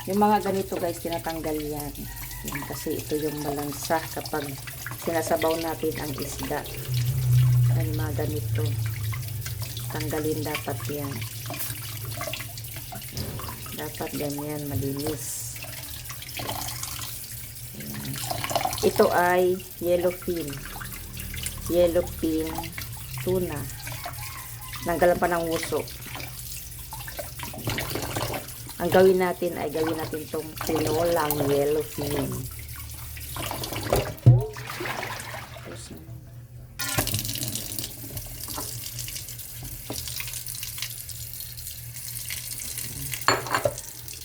Yung mga ganito guys, tinatanggal yan. Yan kasi ito yung malansa kapag sinasabaw natin ang isda. Yan, mga ganito. Tanggalin dapat yan. Dapat ganyan, malinis. Ayan. Ito ay yellowfin. Yellowfin tuna. Nanggalan pa ng uso. Ang gawin natin ay gawin natin itong tinolang yellowfin.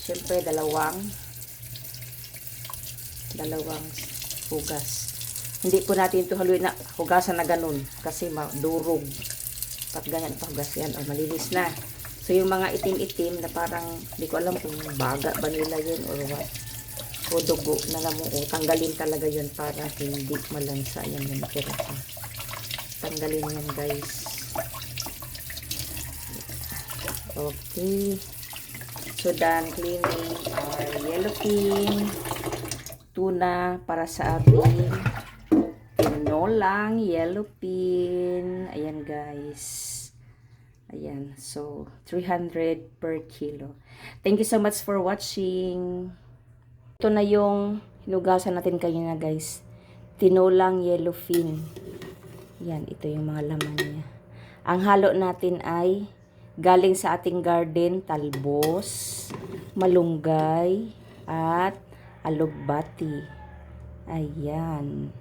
Siyempre, dalawang hugas. Hindi po natin ito haluin na hugasan na ganun kasi madurog. Pag ganyan pahugas yan, o malinis na. So, yung mga itim-itim na parang, hindi ko alam kung baga ba nila yun or what. O dugo na lang mo. O, tanggalin talaga yun para hindi malansa yan yung tira pa. Tanggalin yan guys. Okay. So, done cleaning our yellowfin tuna para sa ating tinolang yellowfin. Ayan guys. Ayan. So, 300 per kilo. Thank you so much for watching. Ito na yung hinugasan natin kanina guys. Tinolang yellowfin. Ayan. Ito yung mga laman niya. Ang halo natin ay galing sa ating garden, talbos, malunggay, at alugbati. Ayan.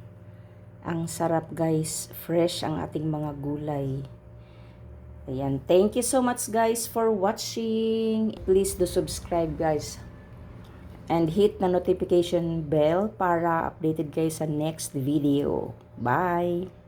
Ang sarap guys. Fresh ang ating mga gulay. Ayan. Thank you so much guys for watching. Please do subscribe guys. And hit the notification bell para updated guys sa next video. Bye!